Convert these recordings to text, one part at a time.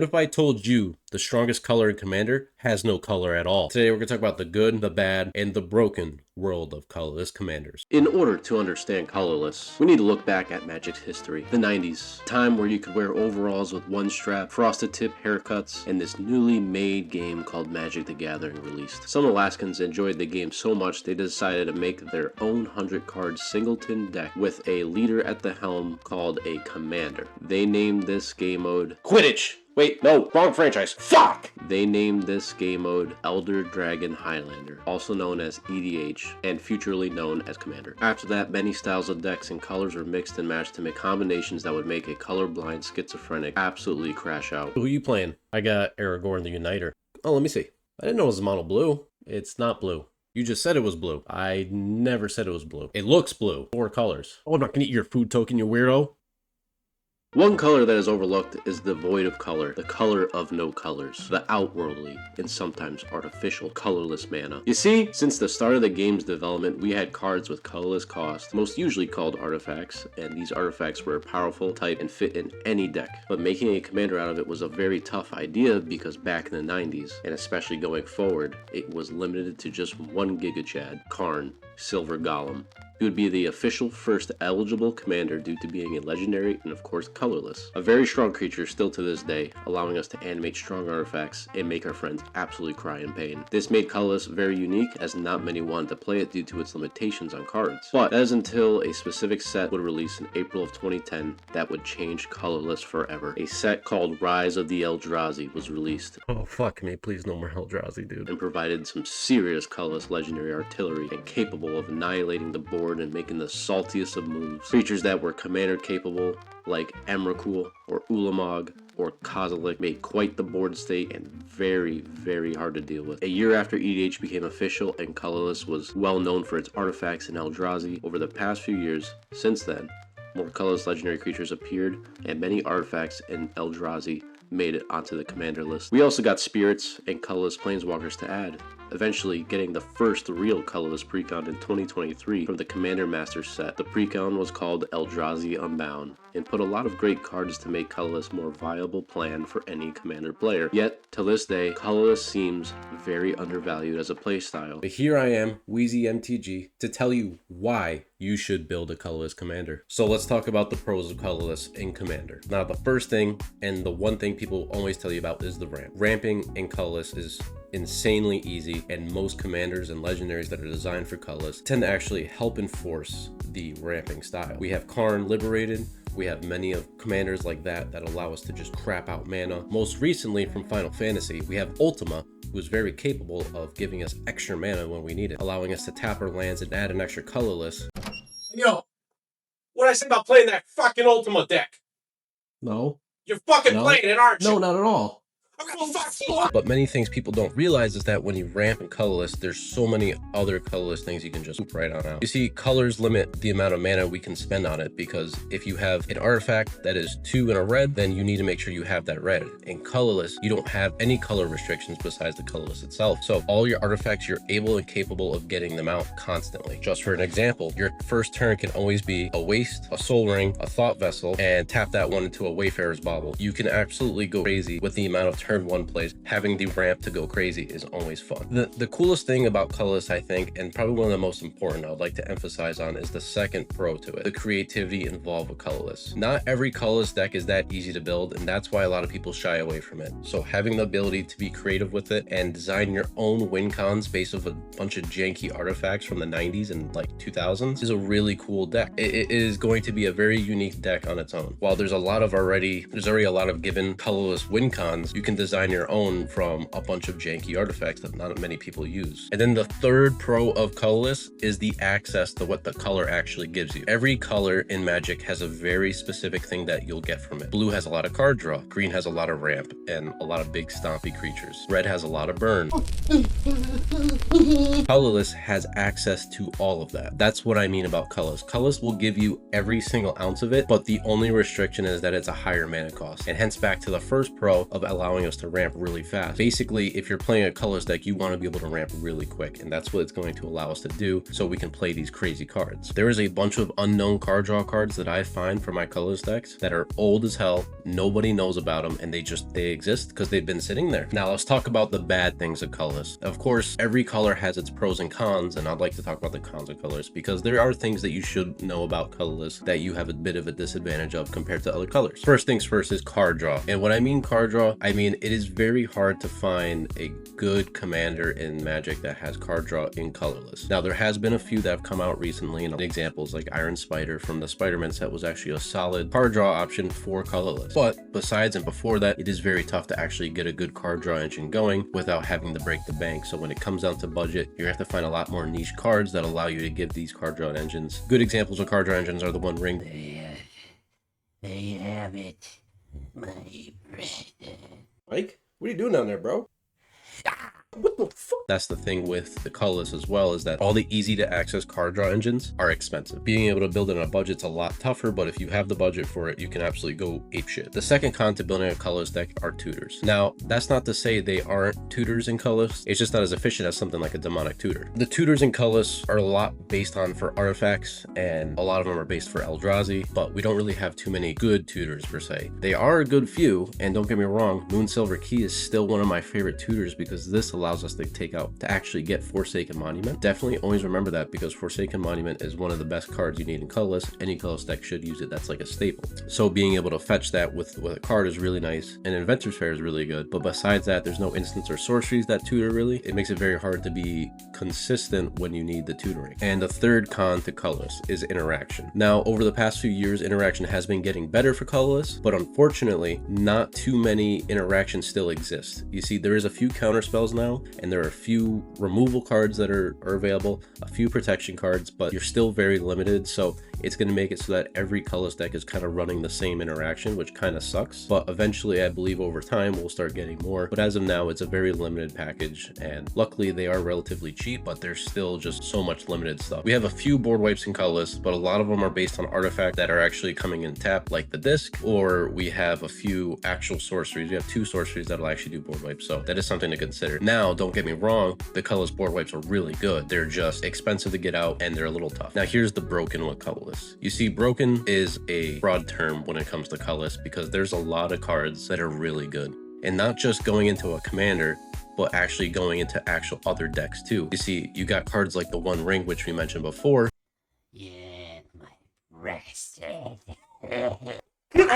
if I told you the strongest color in Commander has no color at all? Today we're going to talk about the good, the bad, and the broken world of colorless commanders. In order to understand Colorless, we need to look back at Magic's history. The 90s, time where you could wear overalls with one strap, frosted tip haircuts, and this newly made game called Magic the Gathering released. Some Alaskans enjoyed the game so much they decided to make their own 100-card singleton deck with a leader at the helm called a commander. They named this game mode Quidditch! Wait, no, wrong franchise. Fuck! They named this game mode Elder Dragon Highlander, also known as EDH, and futurely known as Commander. After that, many styles of decks and colors were mixed and matched to make combinations that would make a colorblind schizophrenic absolutely crash out. Who are you playing? I got Aragorn the Uniter. Oh, let me see. I didn't know it was mono blue. It's not blue. You just said it was blue. I never said it was blue. It looks blue. 4 colors. Oh, I'm not gonna eat your food token, you weirdo. One color that is overlooked is the void of color, the color of no colors, the outworldly and sometimes artificial colorless mana. You see, since the start of the game's development, we had cards with colorless cost, most usually called artifacts, and these artifacts were powerful, type, and fit in any deck. But making a commander out of it was a very tough idea because back in the 90s, and especially going forward, it was limited to just one Giga Chad, Karn, Silver Golem. He would be the official first eligible commander due to being a legendary and of course colorless. A very strong creature still to this day, allowing us to animate strong artifacts and make our friends absolutely cry in pain. This made Colorless very unique as not many wanted to play it due to its limitations on cards. But that is until a specific set would release in April of 2010 that would change Colorless forever. A set called Rise of the Eldrazi was released. Oh fuck me, please no more Eldrazi, dude. And provided some serious colorless legendary artillery and capable of annihilating the board and making the saltiest of moves. Creatures that were commander capable, like Emrakul or Ulamog or Kozilek, made quite the board state and very, very hard to deal with. A year after EDH became official and Colorless was well known for its artifacts in Eldrazi, over the past few years, since then, more colorless legendary creatures appeared and many artifacts in Eldrazi made it onto the commander list. We also got spirits and colorless planeswalkers to add, eventually getting the first real colorless precon in 2023 from the Commander Master set. The precon was called Eldrazi Unbound and put a lot of great cards to make colorless more viable plan for any commander player. Yet, to this day, colorless seems very undervalued as a playstyle. But here I am, Wheezy MTG, to tell you why you should build a colorless commander. So let's talk about the pros of colorless in Commander. Now, the first thing, and the one thing people always tell you about, is the ramp. Ramping in colorless is insanely easy, and most commanders and legendaries that are designed for colorless tend to actually help enforce the ramping style. We have Karn Liberated. We have many of commanders like that allow us to just crap out mana. Most recently from Final Fantasy, we have Ultima, who is very capable of giving us extra mana when we need it, allowing us to tap our lands and add an extra colorless. Yo, what did I say about playing that fucking Ultima deck? No. You're fucking playing it, aren't you? No, not at all. I'm gonna fuck you. But many things people don't realize is that when you ramp in colorless, there's so many other colorless things you can just swoop right on out. You see, colors limit the amount of mana we can spend on it, because if you have an artifact that is 2 in a red, then you need to make sure you have that red. In colorless, you don't have any color restrictions besides the colorless itself. So all your artifacts, you're able and capable of getting them out constantly. Just for an example, your first turn can always be a Waste, a Soul Ring, a Thought Vessel, and tap that one into a Wayfarer's Bauble. You can absolutely go crazy with the amount of turn 1 plays. Having the ramp to go crazy is always fun. The coolest thing about colorless, I think, and probably one of the most important I would like to emphasize on, is the second pro to it, the creativity involved with colorless. Not every colorless deck is that easy to build, and that's why a lot of people shy away from it. So having the ability to be creative with it and design your own win cons based off a bunch of janky artifacts from the 90s and like 2000s is a really cool deck. It is going to be a very unique deck on its own. While there's already a lot of given colorless win cons, you can design your own from a bunch of janky artifacts that not many people use. And then the third pro of colorless is the access to what the color actually gives you. Every color in Magic has a very specific thing that you'll get from it. Blue has a lot of card draw, green has a lot of ramp and a lot of big stompy creatures, red has a lot of burn. Colorless has access to all of that. That's what I mean about colorless. Colorless will give you every single ounce of it, but the only restriction is that it's a higher mana cost, and hence back to the first pro of allowing us us to ramp really fast. Basically, if you're playing a colorless deck, you want to be able to ramp really quick, and that's what it's going to allow us to do so we can play these crazy cards. There is a bunch of unknown card draw cards that I find for my colorless decks that are old as hell. Nobody knows about them, and they exist because they've been sitting there. Now let's talk about the bad things of colorless. Of course, every color has its pros and cons, and I'd like to talk about the cons of colorless because there are things that you should know about colorless that you have a bit of a disadvantage of compared to other colors. First things first is card draw. And when I mean card draw, I mean it is very hard to find a good commander in Magic that has card draw in colorless. Now there has been a few that have come out recently, and examples like Iron Spider from the Spider-Man set was actually a solid card draw option for colorless. But besides and before that, it is very tough to actually get a good card draw engine going without having to break the bank. So when it comes down to budget, you're gonna have to find a lot more niche cards that allow you to give these card draw engines. Good examples of card draw engines are the One Ring. They have it, my brother. Mike, what are you doing down there, bro? What the fuck? That's the thing with the colorless as well, is that all the easy to access card draw engines are expensive. Being able to build it on a budget's a lot tougher, but if you have the budget for it, you can absolutely go apeshit. The second con to building a colorless deck are tutors. Now, that's not to say they aren't tutors in colorless, it's just not as efficient as something like a demonic tutor. The tutors in colorless are a lot based on for artifacts, and a lot of them are based for Eldrazi, but we don't really have too many good tutors per se. They are a good few, and don't get me wrong, Moonsilver Key is still one of my favorite tutors because this allows us to take out to actually get Forsaken Monument. Definitely always remember that because Forsaken Monument is one of the best cards you need in colorless. Any colorless deck should use it. That's like a staple. So being able to fetch that with a card is really nice, and Inventor's Fair is really good. But besides that, there's no instants or sorceries that tutor really. It makes it very hard to be consistent when you need the tutoring. And the third con to colorless is interaction. Now, over the past few years, interaction has been getting better for colorless, but unfortunately, not too many interactions still exist. You see, there is a few counter spells now, and there are a few removal cards that are available, a few protection cards, but you're still very limited. So it's going to make it so that every colorless deck is kind of running the same interaction, which kind of sucks. But eventually, I believe over time, we'll start getting more. But as of now, it's a very limited package. And luckily, they are relatively cheap, but there's still just so much limited stuff. We have a few board wipes in colorless, but a lot of them are based on artifacts that are actually coming in tap, like the disc, or we have a few actual sorceries. We have 2 sorceries that'll actually do board wipes. So that is something to consider. Now, don't get me wrong, the colorless board wipes are really good. They're just expensive to get out, and they're a little tough. Now, here's the broken with colorless. You see, broken is a broad term when it comes to colorless because there's a lot of cards that are really good, and not just going into a commander, but actually going into actual other decks too. You see, you got cards like the One Ring, which we mentioned before. Yeah, my bastard. Get out of here! Get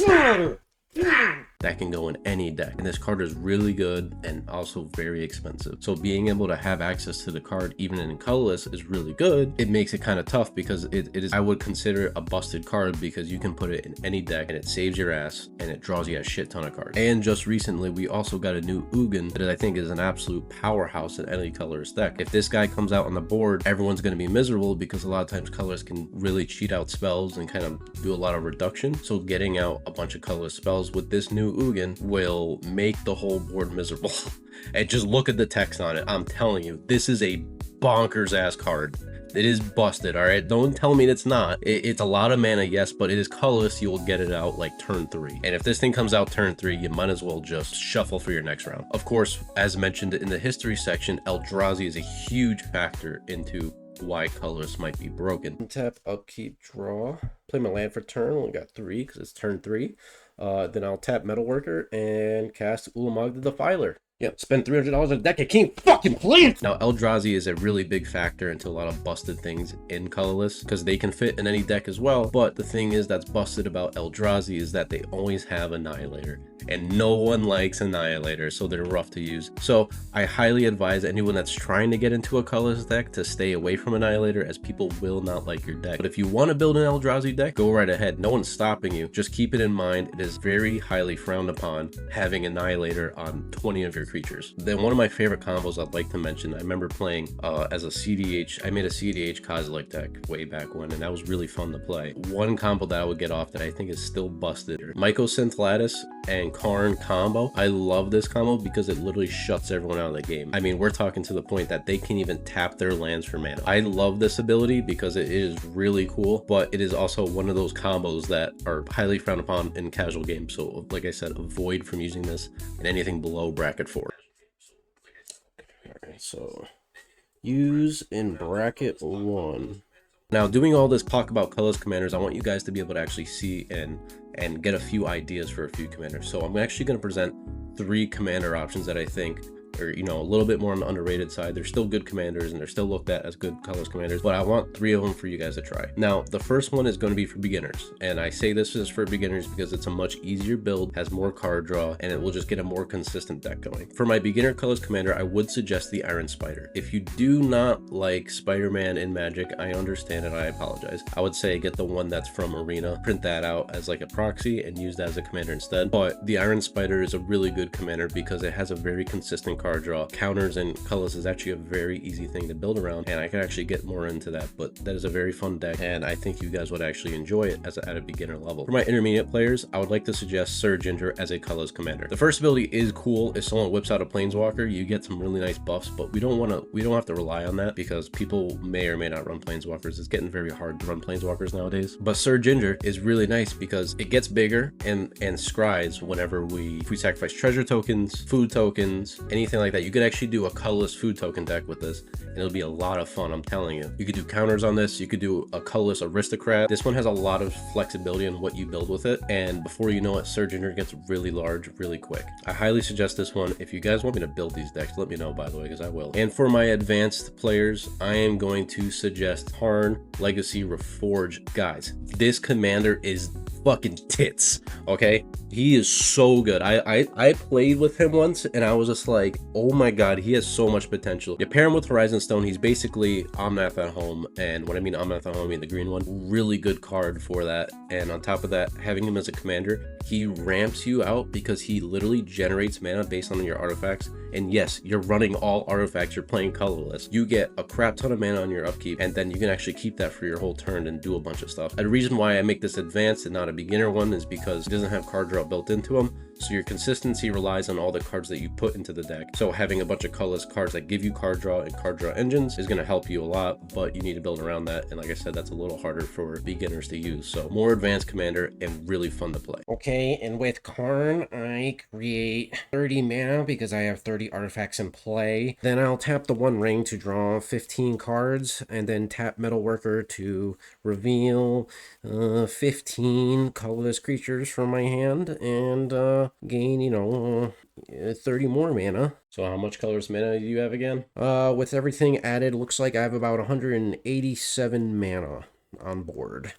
out of here! That can go in any deck, and this card is really good and also very expensive. So being able to have access to the card even in colorless is really good. It makes it kind of tough because it is, I would consider it a busted card because you can put it in any deck and it saves your ass and it draws you a shit ton of cards. And just recently we also got a new Ugin that I think is an absolute powerhouse in any colorless deck. If this guy comes out on the board, everyone's going to be miserable because a lot of times colors can really cheat out spells and kind of do a lot of reduction. So getting out a bunch of colorless spells with this new Ugin will make the whole board miserable. And just look at the text on it. I'm telling you, this is a bonkers ass card. It is busted, all right? Don't tell me it's not. It's a lot of mana, yes, but it is colorless. You will get it out like turn 3. And if this thing comes out turn 3, you might as well just shuffle for your next round. Of course, as mentioned in the history section, Eldrazi is a huge factor into why colors might be broken. Tap, upkeep, draw. Play my land for turn. Only got 3 because it's turn 3. Then I'll tap Metalworker and cast Ulamog the Defiler. Yep, spend $300 on a deck I can't fucking play it! Now, Eldrazi is a really big factor into a lot of busted things in colorless because they can fit in any deck as well. But the thing is that's busted about Eldrazi is that they always have Annihilator. And no one likes Annihilator, so they're rough to use. So I highly advise anyone that's trying to get into a colorless deck to stay away from Annihilator, as people will not like your deck. But if you want to build an Eldrazi deck, go right ahead. No one's stopping you. Just keep it in mind, it is very highly frowned upon having Annihilator on 20 of your creatures. Then one of my favorite combos I'd like to mention, I remember playing as a CDH. I made a CDH Kozilek deck way back when, and that was really fun to play. One combo that I would get off that I think is still busted. Mycosynth Lattice and Karn combo. I love this combo because it literally shuts everyone out of the game. I mean, we're talking to the point that they can even tap their lands for mana. I love this ability because it is really cool, but it is also one of those combos that are highly frowned upon in casual games. So like I said, avoid from using this in anything below bracket 4. All right, so use in bracket 1. Now, doing all this talk about colorless commanders, I want you guys to be able to actually see and get a few ideas for a few commanders. So I'm actually going to present 3 commander options that I think are, you know, a little bit more on the underrated side. They're still good commanders and they're still looked at as good colorless commanders, but I want 3 of them for you guys to try. Now, the first one is going to be for beginners, and I say this is for beginners because it's a much easier build, has more card draw, and it will just get a more consistent deck going. For my beginner colorless commander, I would suggest the Iron Spider. If you do not like Spider-Man in Magic, I understand and I apologize. I would say get the one that's from Arena, print that out as like a proxy and use that as a commander instead. But the Iron Spider is a really good commander because it has a very consistent card draw. Counters and colors is actually a very easy thing to build around, and I could actually get more into that, but that is a very fun deck and I think you guys would actually enjoy it as at a beginner level. For my intermediate players, I would like to suggest Sir Ginger as a colorless commander. The first ability is cool. If someone whips out a Planeswalker, you get some really nice buffs, but we don't have to rely on that because people may or may not run Planeswalkers. It's getting very hard to run Planeswalkers nowadays. But Sir Ginger is really nice because it gets bigger and scries whenever we sacrifice treasure tokens, food tokens, anything like that. You could actually do a colorless food token deck with this and it'll be a lot of fun, I'm telling you. You could do counters on this. You could do a colorless aristocrat. This one has a lot of flexibility in what you build with it, and before you know it, Sir Ginger gets really large really quick. I highly suggest this one. If you guys want me to build these decks, let me know, by the way, because I will. And for my advanced players, I am going to suggest Karn Legacy Reforged. Guys, this commander is fucking tits. Okay, he is so good. I played with him once and I was just like, oh my god, he has so much potential. You pair him with Horizon Stone, he's basically Omnath at home, and when I mean Omnath at home, I mean the green one. Really good card for that. And on top of that, having him as a commander, he ramps you out because he literally generates mana based on your artifacts. And yes, you're running all artifacts, you're playing colorless. You get a crap ton of mana on your upkeep, and then you can actually keep that for your whole turn and do a bunch of stuff. And the reason why I make this advanced and not a beginner one is because it doesn't have card draw built into them. So your consistency relies on all the cards that you put into the deck. So having a bunch of colorless cards that give you card draw and card draw engines is going to help you a lot, but you need to build around that. And like I said, that's a little harder for beginners to use. So more advanced commander and really fun to play. Okay, and with Karn, I create 30 mana because I have 30 artifacts in play. Then I'll tap the One Ring to draw 15 cards, and then tap Metalworker to reveal 15 colorless creatures from my hand, and gain, you know, 30 more mana. So how much colorless mana do you have again? With everything added, looks like I have about 187 mana on board.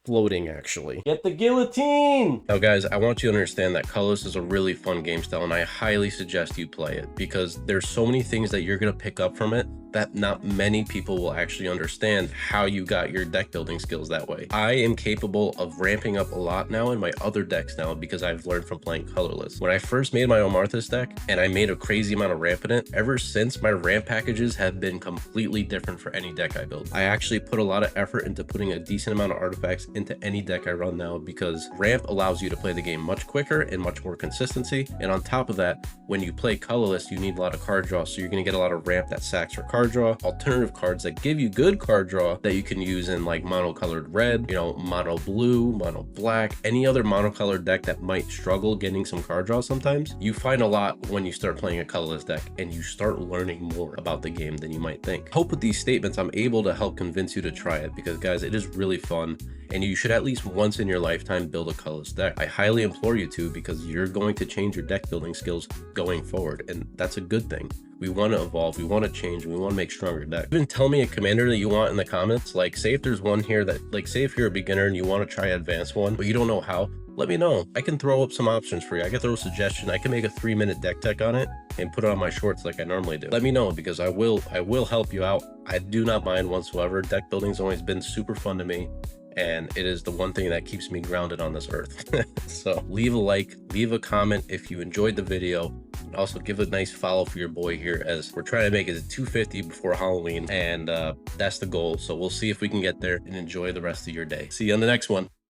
Floating, actually. Get the guillotine! Now guys, I want you to understand that Colorless is a really fun game style, and I highly suggest you play it because there's so many things that you're going to pick up from it that not many people will actually understand how you got your deck building skills that way. I am capable of ramping up a lot now in my other decks now because I've learned from playing Colorless. When I first made my Omarthus deck and I made a crazy amount of ramp in it, ever since my ramp packages have been completely different for any deck I build. I actually put a lot of effort into putting a decent amount of artifacts into any deck I run now because ramp allows you to play the game much quicker and much more consistency. And on top of that, when you play Colorless, you need a lot of card draw, so you're going to get a lot of ramp that sacks for card draw, alternative cards that give you good card draw that you can use in like monocolored red, you know, mono blue, mono black, any other monocolored deck that might struggle getting some card draw sometimes. You find a lot when you start playing a colorless deck and you start learning more about the game than you might think. Hope with these statements I'm able to help convince you to try it because guys, it is really fun and you should at least once in your lifetime build a colorless deck. I highly implore you to because you're going to change your deck building skills going forward, and that's a good thing. We want to evolve, we want to change, we want to make stronger decks. Even tell me a commander that you want in the comments. Like, say if there's one here that, like, say if you're a beginner and you want to try advanced one, but you don't know how, let me know. I can throw up some options for you. I can throw a suggestion. I can make a 3-minute deck tech on it and put it on my shorts like I normally do. Let me know because I will help you out. I do not mind whatsoever. Deck building's always been super fun to me, and it is the one thing that keeps me grounded on this earth. So leave a like, leave a comment if you enjoyed the video, and also give a nice follow for your boy here as we're trying to make it to 250 before Halloween, and that's the goal. So we'll see if we can get there, and enjoy the rest of your day. See you on the next one.